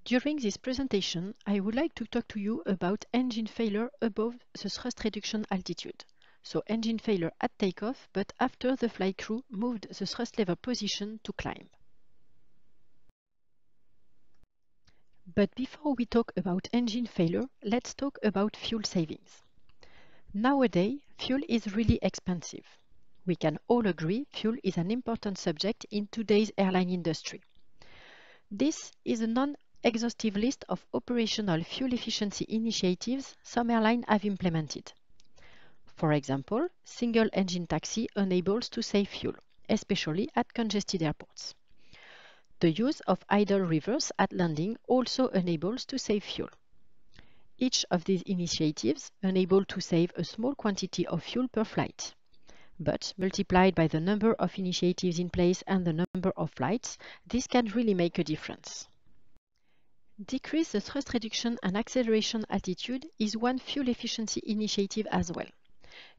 During this presentation, I would like to talk to you about engine failure above the thrust reduction altitude. So engine failure at takeoff, but after the flight crew moved the thrust lever position to climb. But before we talk about engine failure, let's talk about fuel savings. Nowadays, fuel is really expensive. We can all agree fuel is an important subject in today's airline industry. This is a non-exhaustive list of operational fuel efficiency initiatives some airlines have implemented. For example, single-engine taxi enables to save fuel, especially at congested airports. The use of idle reverse at landing also enables to save fuel. Each of these initiatives enables to save a small quantity of fuel per flight. But multiplied by the number of initiatives in place and the number of flights, this can really make a difference. Decrease the thrust reduction and acceleration altitude is one fuel efficiency initiative as well.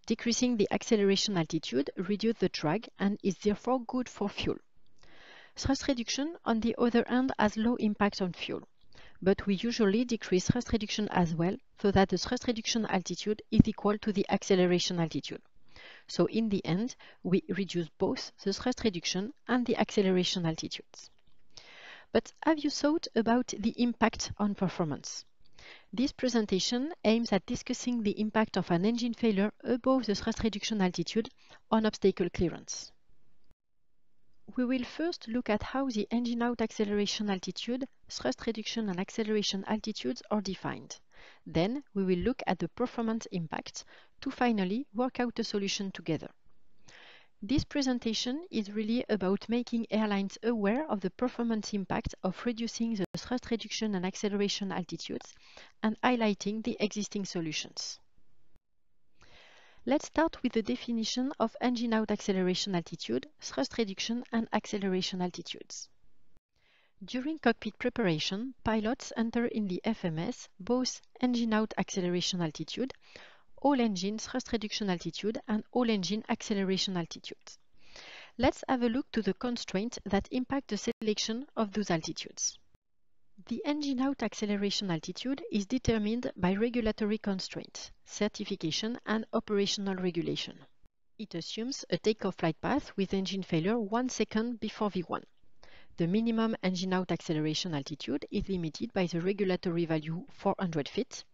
Decreasing the acceleration altitude reduces the drag and is therefore good for fuel. Thrust reduction, on the other hand, has low impact on fuel, but we usually decrease thrust reduction as well so that the thrust reduction altitude is equal to the acceleration altitude. So in the end, we reduce both the thrust reduction and the acceleration altitudes. But have you thought about the impact on performance? This presentation aims at discussing the impact of an engine failure above the thrust reduction altitude on obstacle clearance. We will first look at how the engine out acceleration altitude, thrust reduction and acceleration altitudes are defined. Then we will look at the performance impact to finally work out a solution together. This presentation is really about making airlines aware of the performance impact of reducing the thrust reduction and acceleration altitudes and highlighting the existing solutions. Let's start with the definition of engine out acceleration altitude, thrust reduction and acceleration altitudes. During cockpit preparation, pilots enter in the FMS both engine out acceleration altitude, all engine thrust reduction altitude and all engine acceleration altitude. Let's have a look to the constraints that impact the selection of those altitudes. The engine out acceleration altitude is determined by regulatory constraints, certification and operational regulation. It assumes a takeoff flight path with engine failure 1 second before V1. The minimum engine out acceleration altitude is limited by the regulatory value 400 feet,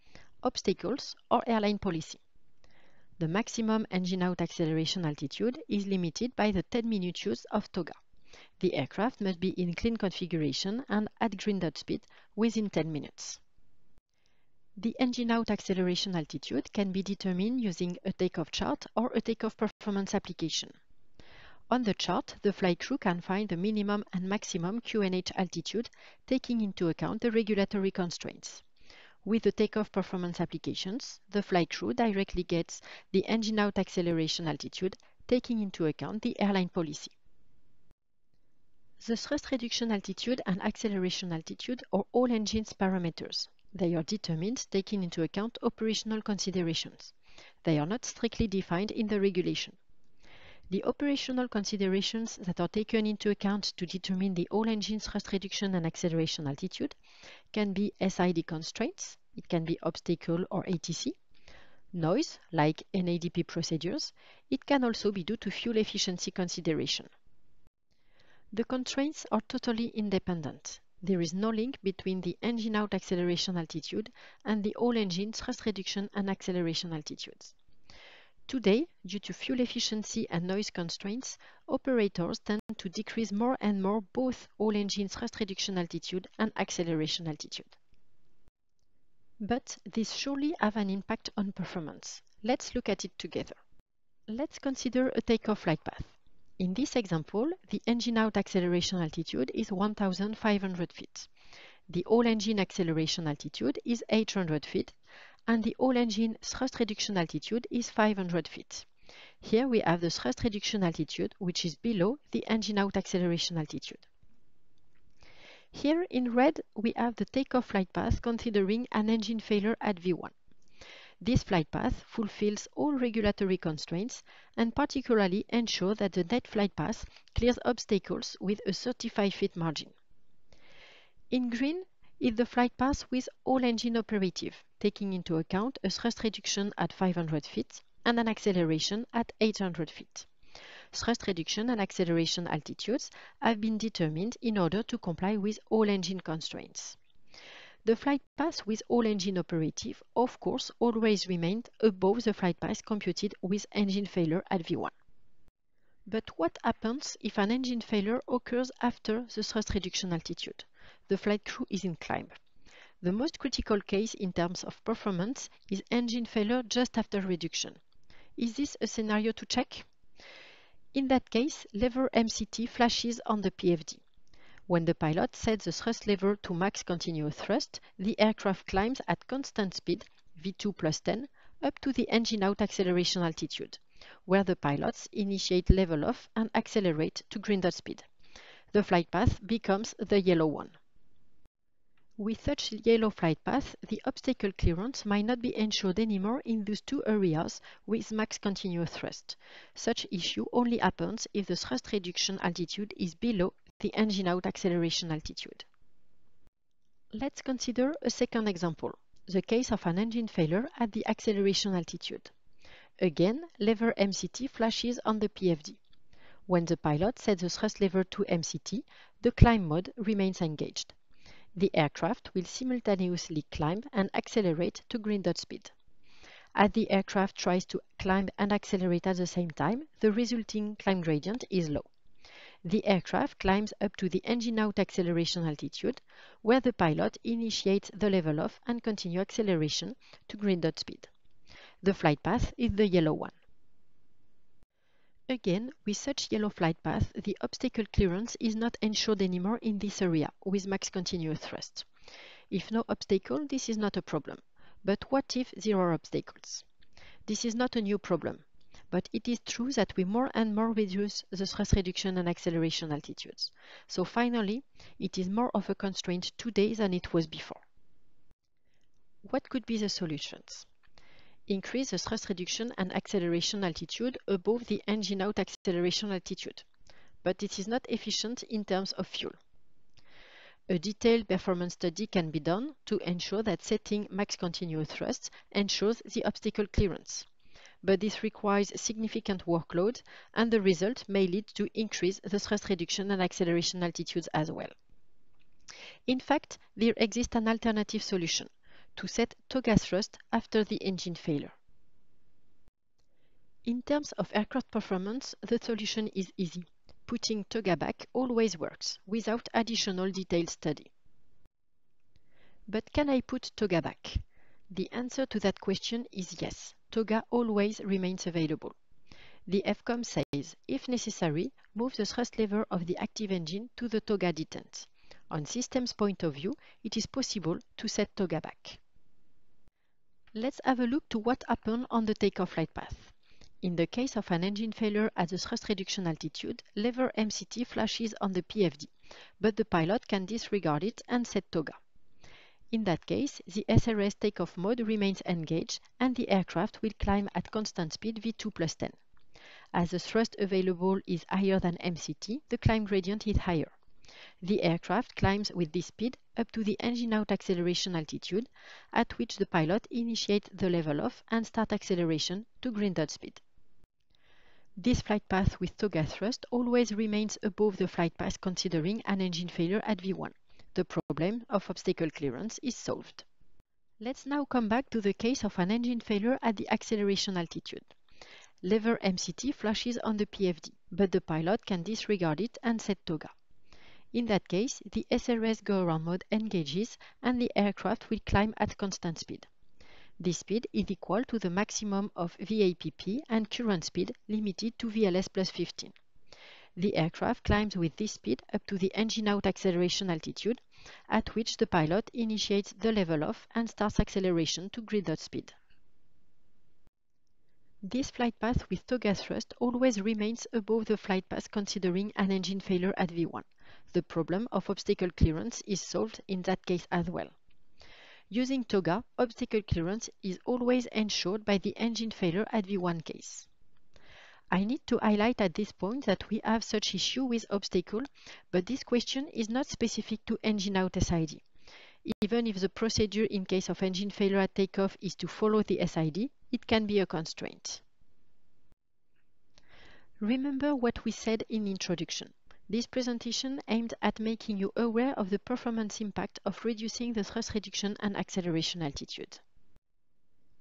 obstacles or airline policy. The maximum engine out acceleration altitude is limited by the 10-minute use of TOGA. The aircraft must be in clean configuration and at green dot speed within 10 minutes. The engine out acceleration altitude can be determined using a takeoff chart or a takeoff performance application. On the chart, the flight crew can find the minimum and maximum QNH altitude, taking into account the regulatory constraints. With the takeoff performance applications, the flight crew directly gets the engine out acceleration altitude, taking into account the airline policy. The thrust reduction altitude and acceleration altitude are all engines parameters. They are determined taking into account operational considerations. They are not strictly defined in the regulation. The operational considerations that are taken into account to determine the all-engine thrust reduction and acceleration altitude can be SID constraints, it can be obstacle or ATC, noise, like NADP procedures, it can also be due to fuel efficiency consideration. The constraints are totally independent. There is no link between the engine out acceleration altitude and the all-engine thrust reduction and acceleration altitudes. Today, due to fuel efficiency and noise constraints, operators tend to decrease more and more both all-engine thrust reduction altitude and acceleration altitude. But these surely have an impact on performance. Let's look at it together. Let's consider a takeoff flight path. In this example, the engine out acceleration altitude is 1,500 feet. The all-engine acceleration altitude is 800 feet, and the all-engine thrust reduction altitude is 500 feet. Here we have the thrust reduction altitude, which is below the engine out acceleration altitude. Here in red, we have the takeoff flight path considering an engine failure at V1. This flight path fulfills all regulatory constraints and particularly ensures that the net flight path clears obstacles with a 35 feet margin. In green is the flight path with all engine operative, taking into account a thrust reduction at 500 feet and an acceleration at 800 feet. Thrust reduction and acceleration altitudes have been determined in order to comply with all engine constraints. The flight path with all engine operative, of course, always remained above the flight path computed with engine failure at V1. But what happens if an engine failure occurs after the thrust reduction altitude? The flight crew is in climb. The most critical case in terms of performance is engine failure just after reduction. Is this a scenario to check? In that case, lever MCT flashes on the PFD. When the pilot sets the thrust lever to max continuous thrust, the aircraft climbs at constant speed, V2 plus 10, up to the engine out acceleration altitude, where the pilots initiate level off and accelerate to green dot speed. The flight path becomes the yellow one. With such yellow flight path, the obstacle clearance might not be ensured anymore in those two areas with max continuous thrust. Such issue only happens if the thrust reduction altitude is below the engine out acceleration altitude. Let's consider a second example, the case of an engine failure at the acceleration altitude. Again, lever MCT flashes on the PFD. When the pilot sets the thrust lever to MCT, the climb mode remains engaged. The aircraft will simultaneously climb and accelerate to green dot speed. As the aircraft tries to climb and accelerate at the same time, the resulting climb gradient is low. The aircraft climbs up to the engine out acceleration altitude, where the pilot initiates the level off and continue acceleration to green dot speed. The flight path is the yellow one. Again, with such yellow flight path, the obstacle clearance is not ensured anymore in this area with max continuous thrust. If no obstacle, this is not a problem. But what if there are obstacles? This is not a new problem, but it is true that we more and more reduce the thrust reduction and acceleration altitudes. So finally, it is more of a constraint today than it was before. What could be the solutions? Increase the thrust reduction and acceleration altitude above the engine out acceleration altitude, but it is not efficient in terms of fuel. A detailed performance study can be done to ensure that setting max continuous thrust ensures the obstacle clearance, but this requires significant workload and the result may lead to increase the thrust reduction and acceleration altitudes as well. In fact, there exists an alternative solution, to set TOGA thrust after the engine failure. In terms of aircraft performance, the solution is easy. Putting TOGA back always works, without additional detailed study. But can I put TOGA back? The answer to that question is yes, TOGA always remains available. The FCOM says, if necessary, move the thrust lever of the active engine to the TOGA detent. On system's point of view, it is possible to set TOGA back. Let's have a look to what happened on the takeoff flight path. In the case of an engine failure at the thrust reduction altitude, lever MCT flashes on the PFD, but the pilot can disregard it and set TOGA. In that case, the SRS takeoff mode remains engaged and the aircraft will climb at constant speed V2 plus 10. As the thrust available is higher than MCT, the climb gradient is higher. The aircraft climbs with this speed up to the engine out acceleration altitude, at which the pilot initiates the level off and start acceleration to green dot speed. This flight path with TOGA thrust always remains above the flight path considering an engine failure at V1. The problem of obstacle clearance is solved. Let's now come back to the case of an engine failure at the acceleration altitude. Lever MCT flashes on the PFD, but the pilot can disregard it and set TOGA. In that case, the SRS go-around mode engages and the aircraft will climb at constant speed. This speed is equal to the maximum of VAPP and current speed limited to VLS plus 15. The aircraft climbs with this speed up to the engine out acceleration altitude, at which the pilot initiates the level off and starts acceleration to green dot speed. This flight path with TOGA thrust always remains above the flight path considering an engine failure at V1. The problem of obstacle clearance is solved in that case as well. Using TOGA, obstacle clearance is always ensured by the engine failure at V1 case. I need to highlight at this point that we have such issue with obstacle, but this question is not specific to engine out SID. Even if the procedure in case of engine failure at takeoff is to follow the SID, it can be a constraint. Remember what we said in introduction. This presentation aimed at making you aware of the performance impact of reducing the thrust reduction and acceleration altitude.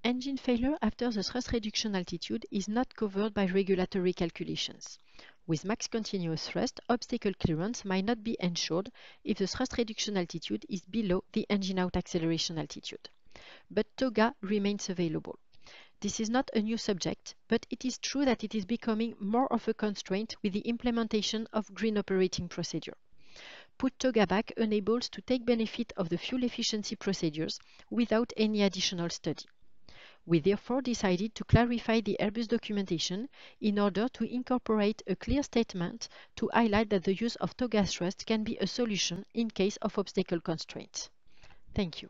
Engine failure after the thrust reduction altitude is not covered by regulatory calculations. With max continuous thrust, obstacle clearance might not be ensured if the thrust reduction altitude is below the engine out acceleration altitude. But TOGA remains available. This is not a new subject, but it is true that it is becoming more of a constraint with the implementation of green operating procedure. Put TOGA back enables to take benefit of the fuel efficiency procedures without any additional study. We therefore decided to clarify the Airbus documentation in order to incorporate a clear statement to highlight that the use of TOGA thrust can be a solution in case of obstacle constraints. Thank you.